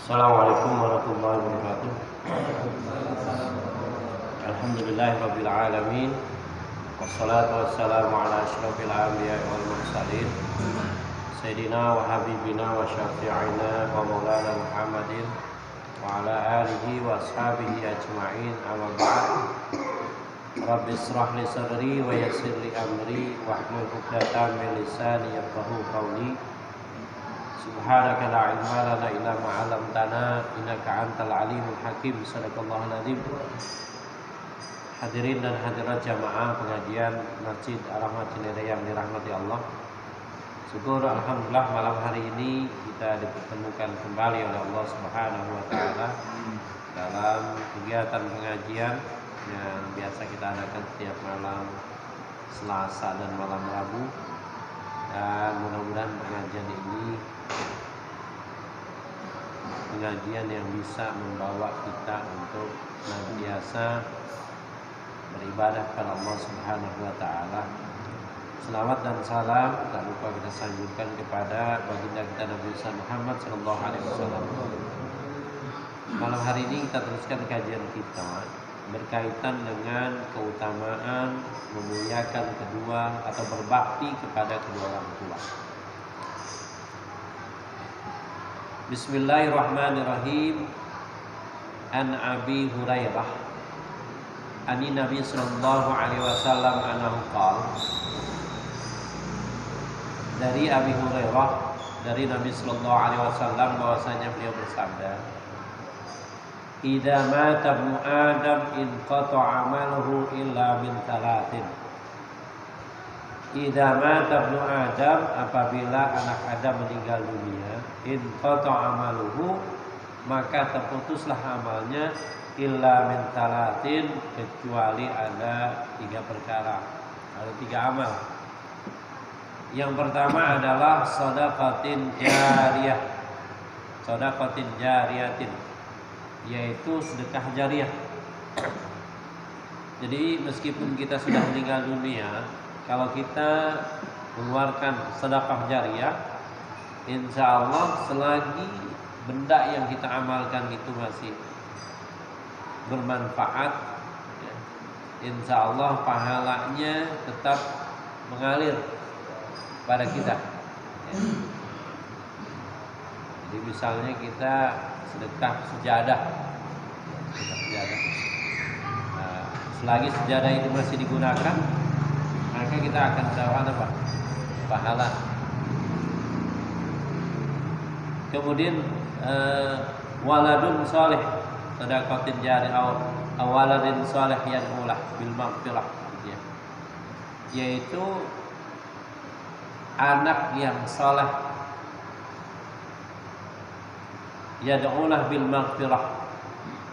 Assalamualaikum warahmatullahi wabarakatuh. Alhamdulillahirabbil alamin. Wassalatu wassalamu ala asyrofil anbiya'i wal mursalin Sayyidina wa habibina wa syafi'ina wa maulana Muhammadin wa ala alihi wa ashabihi ajma'in, amma ba'd. Rabbi israh li sadri wa yassir li amri wahlul 'uqdatam min lisani yafqahu qawli. Subhanaka la ilma lana illa ma 'allamtana innaka antal alimul hakim. Shadaqallahul adzim. Hadirin dan hadirat jamaah pengajian Masjid Ar-Rahmat Cinere yang dirahmati Allah. Syukur alhamdulillah malam hari ini kita dipertemukan kembali oleh Allah Subhanahu wa taala dalam kegiatan pengajian yang biasa kita adakan setiap malam Selasa dan malam Rabu. Dan mudah-mudahan pengajian ini pengajian yang bisa membawa kita untuk senantiasa beribadah kepada Allah Subhanahu wa taala. Selawat dan salam tak lupa kita sanjungkan kepada baginda kita Nabi Muhammad sallallahu alaihi wasallam. Malam hari ini kita teruskan kajian kita berkaitan dengan keutamaan memuliakan kedua atau berbakti kepada kedua orang tua. Bismillahirrahmanirrahim. An Abi Hurairah ani Nabi sallallahu alaihi wasallam annahu qala. Dari Abi Hurairah dari Nabi sallallahu alaihi wasallam bahwasanya beliau bersabda, idza mata ibnu Adam in qata'a amaluhu illa min thalathin. Idza mata ibnu Adam, apabila anak Adam meninggal dunia, in qata'a amaluhu, maka terputuslah amalnya, illa min thalathin, kecuali ada 3 perkara, ada 3 amal. Yang pertama adalah shadaqatin jariyah. Shadaqatin jariyatin, yaitu sedekah jariah. Jadi meskipun kita sudah meninggal dunia, kalau kita mengeluarkan sedekah jariah, insya Allah selagi benda yang kita amalkan itu masih bermanfaat, ya, insya Allah pahalanya tetap mengalir pada kita, ya. Jadi misalnya kita sedekah sejadah, nah, selagi sejadah itu masih digunakan, maka kita akan mendapatkan apa? Pahala. Kemudian waladun saleh, sedekatin jari awaladin saleh yang ulah bil maghfirah, ya. Yaitu anak yang saleh yad'ulah bil maghfirah,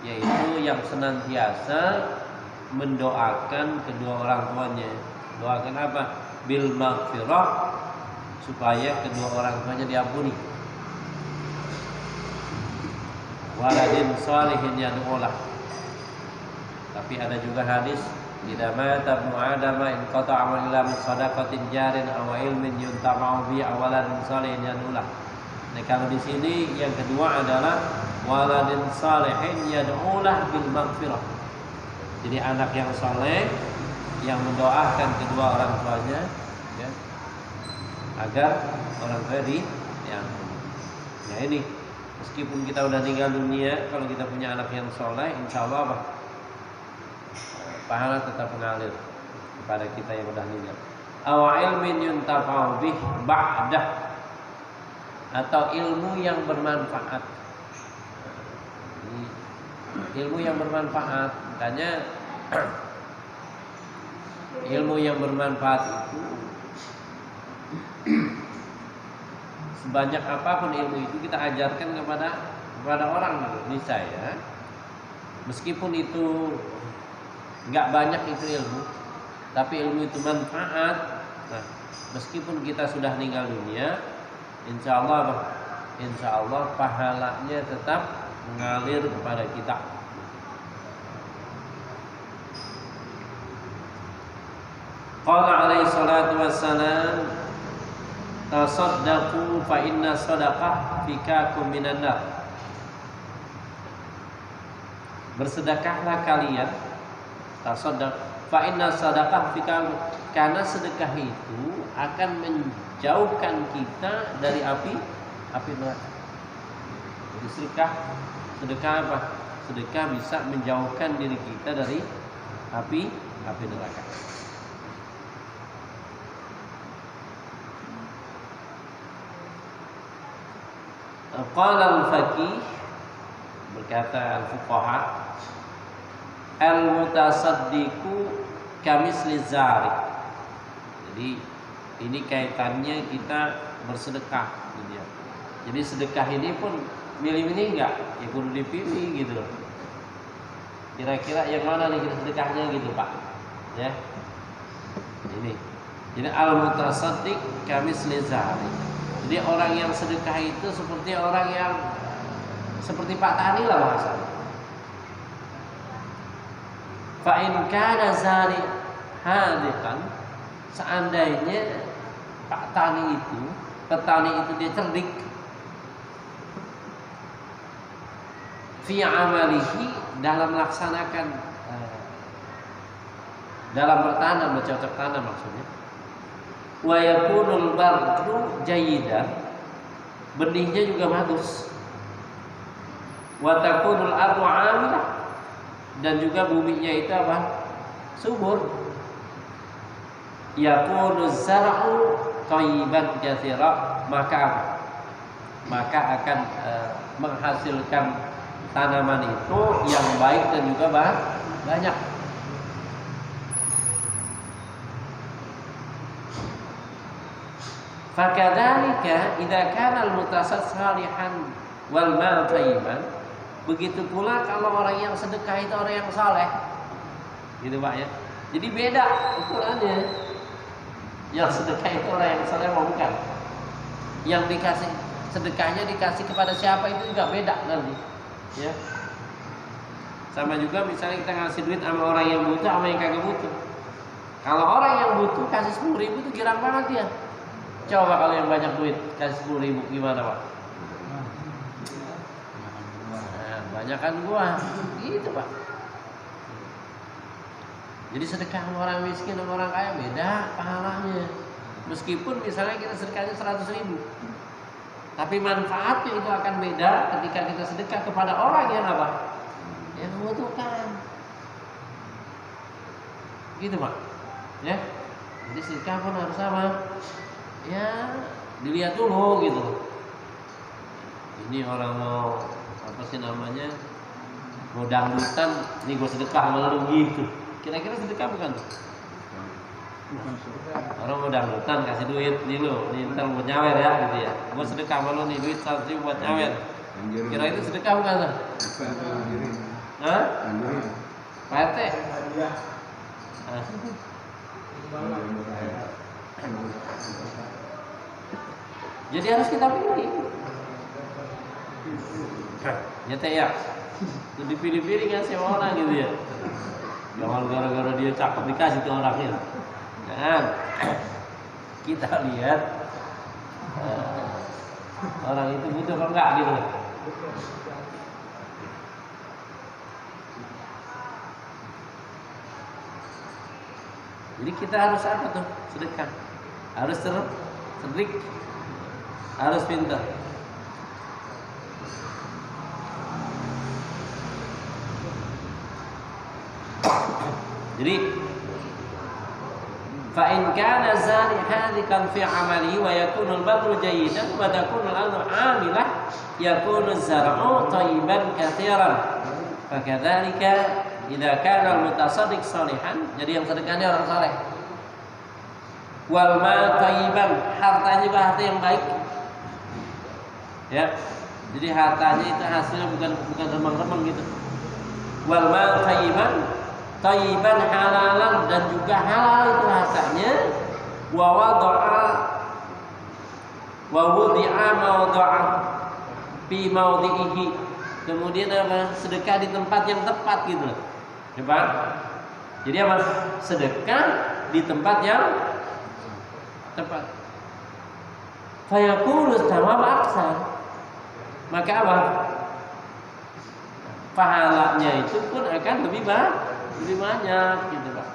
yaitu yang senantiasa mendoakan kedua orang tuanya. Doakan apa? Bil maghfirah, supaya kedua orang tuanya diampuni. Waladin salihin yad'ulah. Tapi ada juga hadis, idza mata ibnu Adam in qata'a amaluhu illa min shadaqatin jarin aw ilmin yuntafa'u bi awalan salihin yad'ulah. Nah, kalau di sini yang kedua adalah waladin salihin yad'ulah bil maghfirah. Jadi anak yang saleh yang mendoakan kedua orang tuanya, ya, agar orang tua diampuni. Nah, ini meskipun kita udah meninggal dunia, kalau kita punya anak yang saleh, insya Allah apa? Pahala tetap mengalir kepada kita yang udah meninggal. Aw ilmin yuntafa'u bih ba'dah, atau ilmu yang bermanfaat. Ilmu yang bermanfaat, makanya ilmu yang bermanfaat itu sebanyak apapun ilmu itu kita ajarkan kepada orang bisa, ya. Meskipun itu nggak banyak itu ilmu, tapi ilmu itu manfaat. Nah, meskipun kita sudah meninggal dunia, insya Allah pahalanya tetap mengalir kepada kita. Qala alaihi salatu wassalam, tasaddaqu fa inna sadaqah fikakum minan nar. bersedekahlah kalian, tasaddaq fa inna sadaqah fika, karena sedekah itu akan menjauhkan kita dari api neraka. Jadi sedekah apa? Sedekah bisa menjauhkan diri kita dari api neraka. Qala al-faqih, berkata al-fuqaha, al-mutasaddiqu kamisli zari. Jadi ini kaitannya kita bersedekah gitu ya. Jadi sedekah ini pun milih-milih enggak? Ya kudu dipilih gitu loh. Kira-kira yang mana nih kita sedekahnya gitu Pak? Ya. Ini. Jadi al-mutasaddiq kamisli zari. Jadi orang yang sedekah itu seperti orang yang seperti Pak Tani lah bahasanya. Fa in kana zari hadiqan, seandainya Pak Tani itu, petani itu dia cerdik fi amalihi, dalam melaksanakan dalam bertanam, bercocok tanam maksudnya. Wa yakunul bardu jayyidan, benihnya juga bagus. Wa takunul ardu amilah, dan juga buminya itu apa? Subur. Yakunu zar'u thayyiban katsira, maka akan menghasilkan tanaman itu yang baik dan juga banyak. Fakadzalika idza kana al-mutasaddiq salihan wal mal thayyiban, begitu pula kalau orang yang sedekah itu orang yang saleh. Gitu Pak ya. Jadi beda ukurannya. Yang sedekah itu orang yang saleh bukan. Yang dikasih sedekahnya dikasih kepada siapa itu juga beda nanti. Ya. Sama juga misalnya kita ngasih duit sama orang yang butuh sama yang kagak butuh. Kalau orang yang butuh kasih 10.000 itu girang banget ya. Coba kalau yang banyak duit kasih 10.000 gimana Pak? Nah, banyakan gua gitu Pak. Jadi sedekah sama orang miskin sama orang kaya beda pahalanya. Meskipun misalnya kita sedekahnya 100.000, tapi manfaatnya itu akan beda ketika kita sedekah kepada orang yang apa? Yang membutuhkan. Gitu Pak. Ya. Jadi sedekah pun harus sama. Ya, dilihat dulu gitu. Ini orang mau apa sih namanya? Mau dangdutan, ini gue sedekah sama lu gitu. Kira-kira sedekah bukan tuh? Orang mau dangdutan kasih duit nih lu, nih ntar buat nyawer ya gitu ya. Gue sedekah sama lu nih, duit 100.000 buat nyawer. Kira itu sedekah bukan tuh? Hah? Pak RT? Jadi harus kita pilih. Ya teh ya. Dipilih-pilih kan sama orang gitu ya. Jangan gara-gara dia cakep dikasih ke orangnya. Jangan. Kita lihat orang itu butuh apa enggak gitu. Jadi kita harus apa tuh? Sedekah. Harus cerdik. Harus pintar. Jadi fa in kana zari hadikan fi amali wa yakunu al-badru jayyidan wa takunu al-ardu amilah yakunu az-zar'u thayyiban katsiran. Fakadzalika idza kana al-mutasaddiq salihan, jadi yang sedekahnya orang saleh. Wal mal thayyiban, hartanya juga harta yang baik. Ya. Jadi hartanya itu hasilnya bukan remang-remang gitu. Wal mal thayyiban halalan, dan juga halal itu hartanya. Wa wudi'a mawdu'a fi mawdi'ihi, kemudian apa? Sedekah di tempat yang tepat gitu. Coba. Jadi apa? Sedekah di tempat yang tepat. Fayaqulu thawab aksar. Maka apa? pahalanya itu pun akan lebih banyak gitu Pak.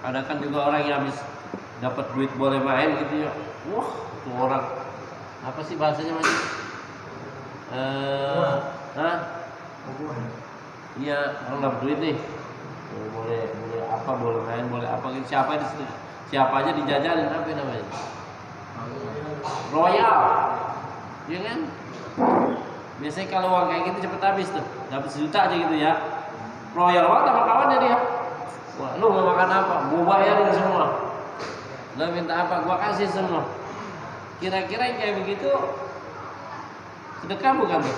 Ada kan juga orang yang habis dapat duit boleh main gitu ya. Wah, itu orang apa sih bahasanya Mas? Iya, orang dapat duit nih. Boleh apa, boleh main, boleh apa gitu. Siapa aja dijajalin, apa namanya? Royal. Iya kan? Biasanya kalau uang kayak gitu cepet habis tuh. Dapat 1 juta aja gitu ya. Royal banget sama kawannya dia. Wah, lu mau makan apa? Gua bayarin semua. Lu minta apa? Gua kasih semua. Kira-kira yang kayak begitu sedekah bukan tuh?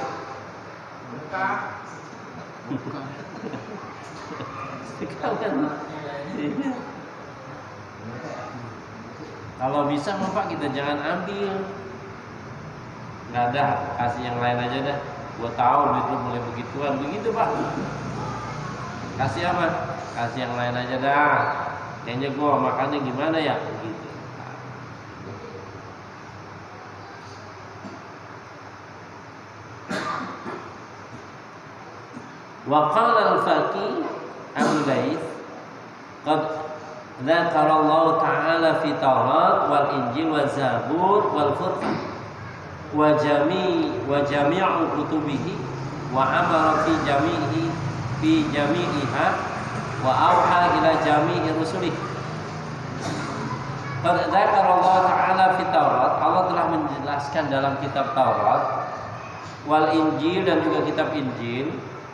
Sedekah kan? Kalau bisa Pak kita jangan ambil. Nggak ada, kasih yang lain aja dah. Gua tahu duit lu mulai begituan, begitu Pak. Kasih apa? Kasih yang lain aja dah. Kayaknya gua makannya gimana ya? Begitu. Wa qala al-Faqih Abu Laits qad dzakara Allah Ta'ala fi Taurat wal Injil wal Zabur wal Furqan wa jami'u kutubihi wa amara fi jami'iha wa auha ila jami'i rusulih. Qad dzakara Allah Ta'ala fi Taurat, Allah telah menjelaskan dalam kitab Taurat, wal Injil dan juga kitab Injil,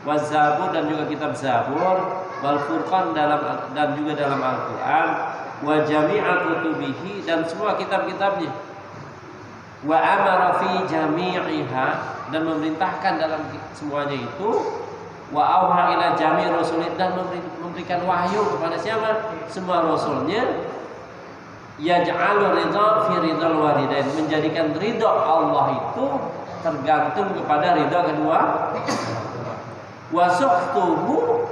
wal Zabur dan juga kitab Zabur, wal Furqan dan juga dalam Al-Qur'an, wa jami'a kutubihi dan semua kitab-kitabnya. Wa amara fi jami'iha dan memerintahkan dalam semuanya itu, wa auha ila jami' rusulih dan memberikan wahyu kepada siapa? Semua rasulnya. Yaj'alu ridha fi ridhal walidain, menjadikan ridha Allah itu tergantung kepada ridha kedua. Wa sukhtuhu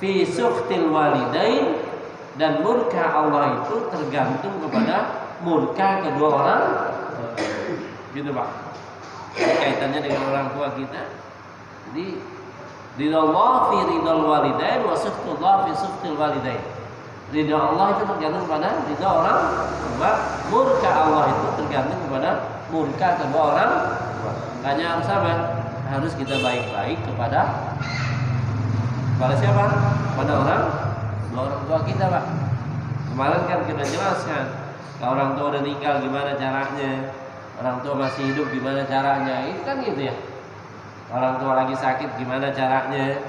fi sukhtil walidain, dan murka Allah itu tergantung kepada murka kedua orang. Gitu Pak. Ini kaitannya dengan orang tua kita. Jadi ridha Allah fi ridhal walidain wa sukhtullah fi sukhtil walidain. Ridha Allah itu tergantung kepada ridha orang tua, murka Allah itu tergantung kepada murka kedua orang tua. Makanya harus apa? Harus kita baik-baik kepada siapa? Pada orang tua kita Pak. Kemarin kan kita jelaskan, kalau orang tua udah meninggal gimana caranya, orang tua masih hidup gimana caranya, itu kan gitu ya. Orang tua lagi sakit gimana caranya,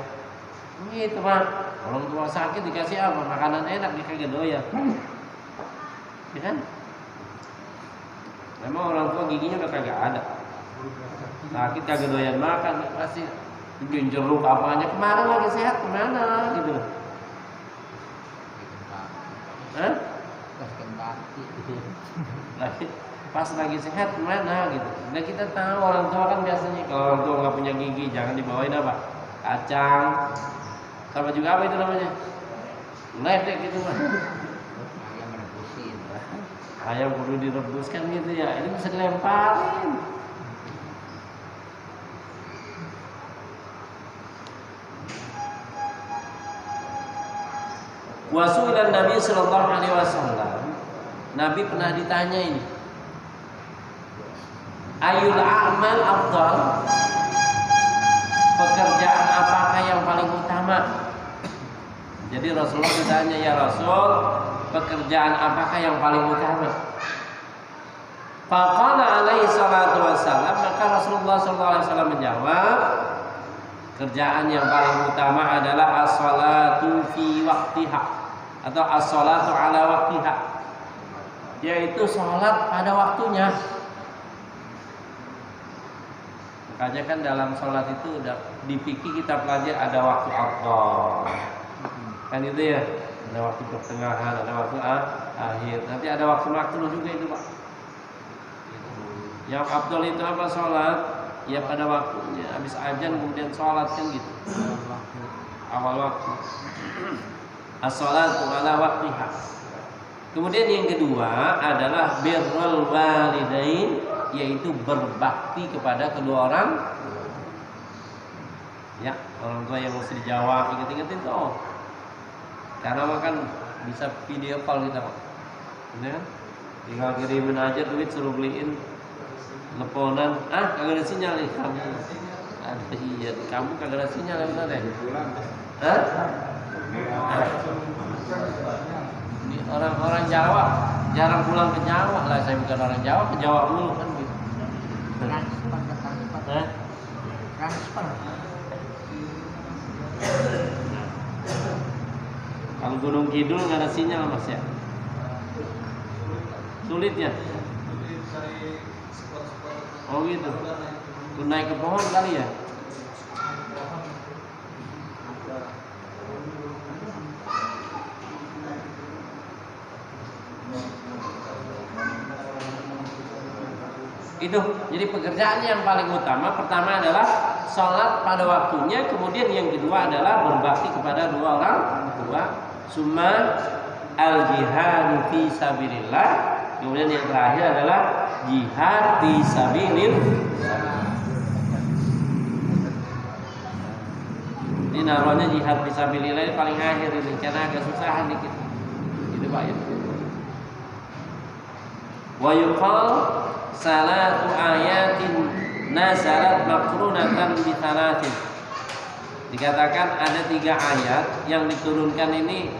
gitu Pak. Orang tua sakit dikasih apa? Makanan enak dia kagak doyan, ya kan? Memang orang tua giginya udah kagak ada, sakit kagak doyan makan, pasti bikin jeruk apanya. Kemarin lagi sehat kemana gitu? Hah? Pas lagi sehat kemana gitu? Nah kita tahu orang tua kan biasanya kalau orang tua nggak punya gigi jangan dibawain apa? Kacang, sama juga apa itu namanya? Ledek gitu mah. Ayam rebusin. Ayam perlu direbuskan gitu ya. Ini bisa dilemparin. Wasuilan Nabi Sallallahu Alaihi Wasallam, Nabi pernah ditanya ini, ayul a'mal afdal, pekerjaan apakah yang paling utama? Jadi Rasulullah ditanya, ya Rasul, pekerjaan apakah yang paling utama? Faqala alaihi salatu wassalam, maka Rasulullah sallallahu alaihi wasallam menjawab, kerjaan yang paling utama adalah as-salatu fi waqtiha, atau as-salatu ala waqtiha, yaitu sholat pada waktunya. Makanya kan dalam sholat itu udah di fikih kita pelajari ada waktu afdal, kan itu ya, ada waktu pertengahan, ada waktu akhir, nanti ada waktu makruh juga itu Pak. Yang afdal itu apa? Sholat ya pada waktunya, habis azan kemudian sholat kan gitu, awal waktu. As-sholatu ala waqtiha. Kemudian yang kedua adalah birrul walidain, yaitu berbakti kepada kedua orang Ya, orang tua yang masih di Jawa, inget-ingetin tuh. Karena kan bisa video call kita, Pak. Bener kan? Tinggal kirimin aja duit, suruh beliin teleponan. Kagak ada sinyal nih kamu. Iya, kamu kagak ada sinyal benar ya? Hah? Ini orang-orang Jawa jarang pulang ke Jawa lah. Saya bukan orang Jawa, ke Jawa mulu kan gitu. Transfer. Kalau Gunung Kidul nggak ada sinyal Mas ya? Sulit ya? Oh gitu. Lu naik ke pohon kali ya? Itu jadi pekerjaan yang paling utama. Pertama adalah sholat pada waktunya, kemudian yang kedua adalah berbakti kepada dua orang tua. Summa al-jihad fi sabilillah. Kemudian yang terakhir adalah jihad fi sabilillah. Ini naruhnya jihad fi sabilillah ini paling akhir ini karena agak susah dikit. Itu Pak ya. Wa yuqal salatu ayatin nazalat makrunatan bi thalatin. Dikatakan ada 3 ayat yang diturunkan ini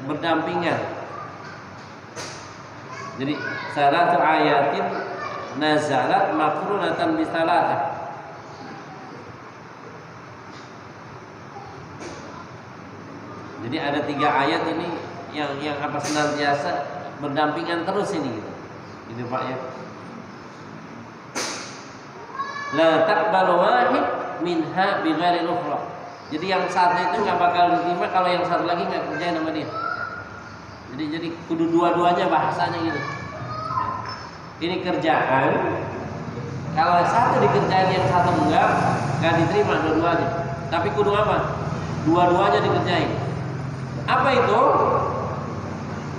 berdampingan. Jadi salatu ayatin nazalat makrunatan bi thalatin. Jadi ada 3 ayat ini yang apa senantiasa berdampingan terus ini gitu. Itu Pak ya. La taqbalu wahid minha bighairi ukhra. Jadi yang satu itu nggak bakal diterima kalau yang satu lagi nggak kerjain sama dia. Jadi kudu dua-duanya bahasanya gitu. Ini kerjaan. Kalau satu dikerjain yang satu nggak diterima dua-duanya. Tapi kudu apa? Dua-duanya dikerjain. Apa itu?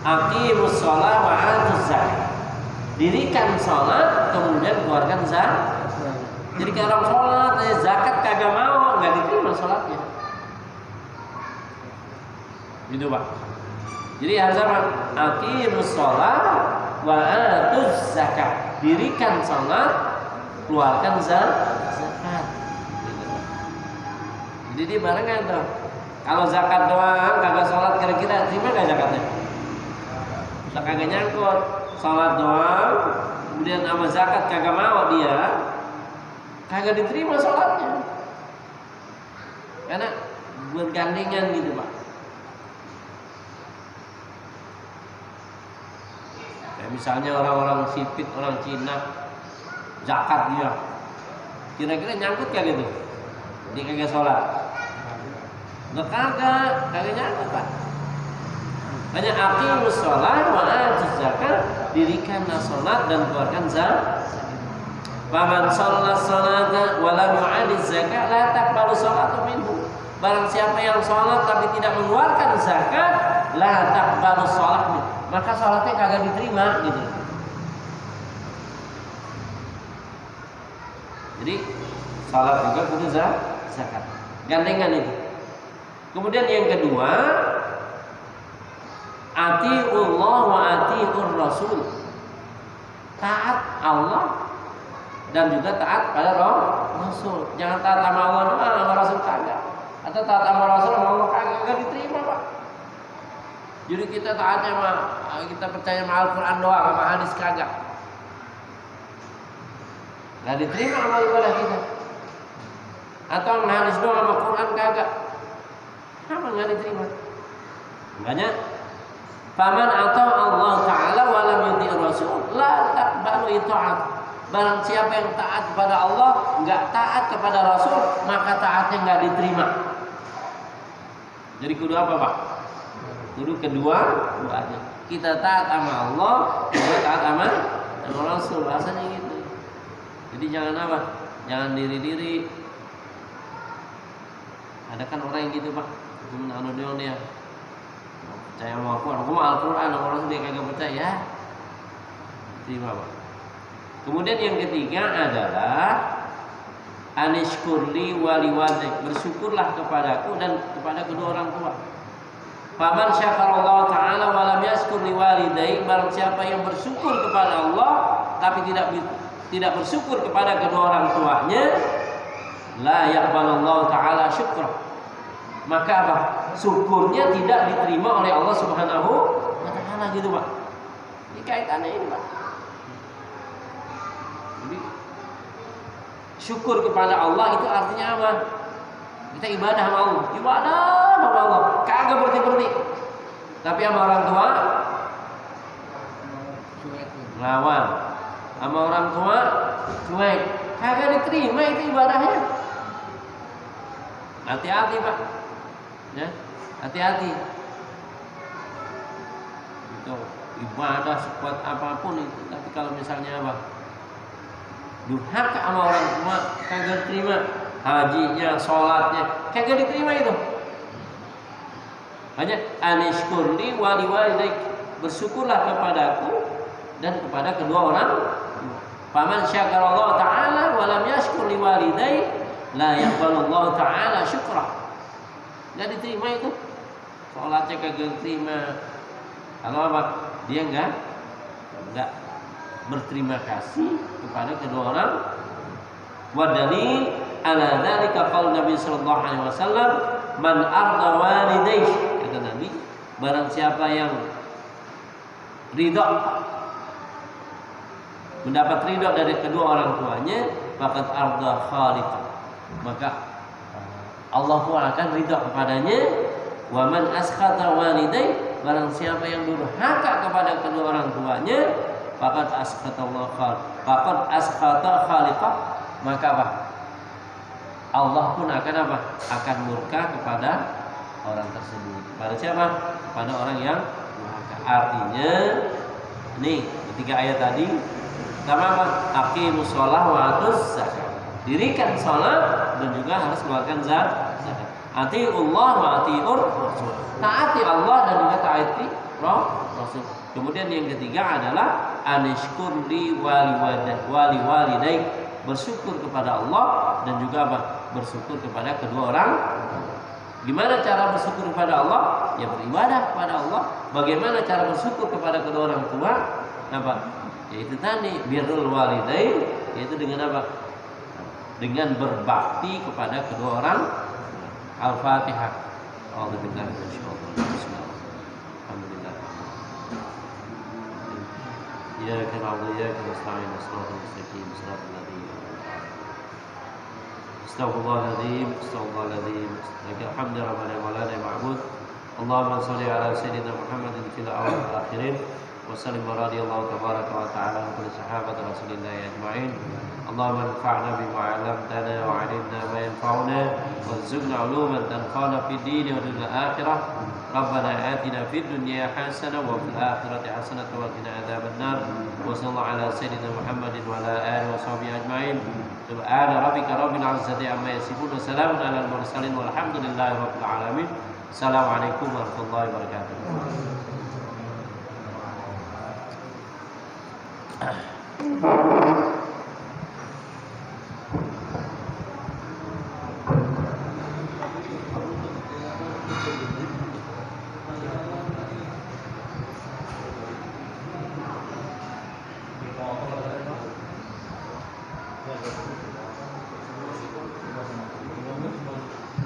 Aqimus shalah wa atuz zakat. Dirikan sholat kemudian keluarkan zakat. Jadi kalau orang sholat, zakat kagak mau, nggak diterima sholatnya. Gitu Pak. Jadi harus apa? Aqimus sholat wa atuz zakat. Dirikan sholat, keluarkan zakat. Gitu. Jadi dia barengan tuh. Kalau zakat doang, kagak sholat, kira-kira terima nggak zakatnya? Udah kagak nyangkut. Sholat doang, kemudian sama zakat kagak mau dia, kagak diterima sholatnya. Karena bergandengan gitu Pak. Kayak misalnya orang-orang sipit, orang Cina, zakat dia, kira-kira nyangkut kayak gitu? Dia kagak sholat. Nggak kagak nyangkut Pak. Hanya aqimus sholat wa atuz zakat, dirikanlah sholat dan keluarkan zakat. Faman shalla sholata wa lam yu'addiz zakat la taqbalu sholatu minhu. Barang siapa yang sholat tapi tidak mengeluarkan zakat, la taqbalu sholatnya, maka sholatnya kagak diterima gitu. Jadi sholat juga kudu zakat. Gandengan itu. Kemudian yang kedua, atiullah wa atiur rasul. Taat Allah dan juga taat pada Rasul. Jangan taat sama Allah doang, sama Rasul kagak. Atau taat sama Rasul sama Allah kagak diterima Pak. Jadi kita taatnya sama, kita percaya sama Al-Quran doang, sama hadis kagak. Gak diterima amal ibadah kita. Atau sama hadis doang sama Quran kagak. Kenapa gak diterima? Makanya faman atau Allah Ta'ala walam yuti Rasul la taqbalu ita'at. Barang siapa yang taat kepada Allah, enggak taat kepada Rasul, maka taatnya enggak diterima. Jadi kudu apa Pak? Kudu keduanya. Kita taat sama Allah, kita taat sama Rasul. Rasanya gitu. Jadi jangan apa? Jangan diri-diri. Ada kan orang yang gitu Pak, anu dia percaya sama aku mau Al-Quran, orang dia kagak percaya, terima Pak. Kemudian yang ketiga adalah anishkurli waliwalidayk, bersyukurlah kepadaku dan kepada kedua orang tua. Faman syakarallahu ta'ala wa lam yashkur liwalidayhi, barang siapa yang bersyukur kepada Allah tapi tidak bersyukur kepada kedua orang tuanya, la yaqbalallahu ta'ala syukrah, maka apa? Syukurnya tidak diterima oleh Allah Subhanahu wa ta'ala, gitu Pak. Ini kaitannya ini Pak. Jadi syukur kepada Allah itu artinya apa? Kita ibadah sama Allah, kagak berhenti. Tapi sama orang tua lawan, sama orang tua cuek, kagak diterima itu ibadahnya. Hati-hati Pak, ya, hati-hati. Itu ibadah sekuat apapun itu, tapi kalau misalnya apa? Durhaka sama orang tua, kagak diterima. Hajinya, sholatnya, kagak diterima itu. Hanya anishkurli waliwalidayk, bersyukurlah kepadaku dan kepada kedua orang. Faman syakarallahu ta'ala wa lam yashkur liwalidayhi la yaqbalullahu ta'ala syukrah. Enggak diterima itu. Sholatnya kagak diterima. Kalau apa? Dia enggak berterima kasih kepada kedua orang. Wa dalil ala dzalika qaul Nabi sallallahu alaihi wasallam, man arda walidayhi, kata Nabi, barang siapa yang ridha, mendapat ridha dari kedua orang tuanya, faqad arda khaliqah, maka Allah pun akan ridha kepadanya. Wa man askhata walidayhi, barang siapa yang durhaka kepada kedua orang tuanya, faqad askhata Allah khaliqah, maka apa? Allah pun akan apa? Akan murka kepada orang tersebut. Pada siapa? Pada orang yang durhaka. Artinya, nih ketiga ayat tadi, pertama apa? Aqimus shalah wa atuz zakat. Dirikan salat dan juga harus mengeluarkan zakat. Atiullah wa atiur rasul. Taati Allah dan juga taati Rasul. Kemudian yang ketiga adalah anishkurli waliwalidayk, bersyukur kepada Allah dan juga apa? Bersyukur kepada kedua orang. Gimana cara bersyukur kepada Allah? Ya beribadah kepada Allah. Bagaimana cara bersyukur kepada kedua orang tua? Apa? Yaitu tadi birrul walidain, yaitu dengan apa? Dengan berbakti kepada kedua orang. Al-Fatihah. Alhamdulillah. Alhamdulillah. Iyyaka na'budu wa iyyaka nasta'in. Shiratal mustaqim. Shiratal ladzina Astaghfirullahaladzim. Alhamdulillah wa la ma'bud. Allahumma shalli ala sayyidina Muhammadin fil awwal wal akhirin. Wa sallim radhiyallahu tabaraka wa ta'ala an kulli sahabat Rasulillah ajma'in. Allahumma anfa'na bima 'allamtana wa 'allimna ma yanfa'una warzuqna 'uluman tanfa'una fid din wa dunya akhirah. Rabbana atina fid dunya hasanah wa fil akhirati hasanah wa qina adzabannar. Wa sallallahu ala sayyidina Muhammadin wa ala alihi wa sahbihi ajma'in. Subhana rabbika rabbil 'izzati amma yasifun wa salamun 'alal mursalin walhamdulillahi rabbil alamin. Assalamualaikum warahmatullahi wabarakatuh. Thank you.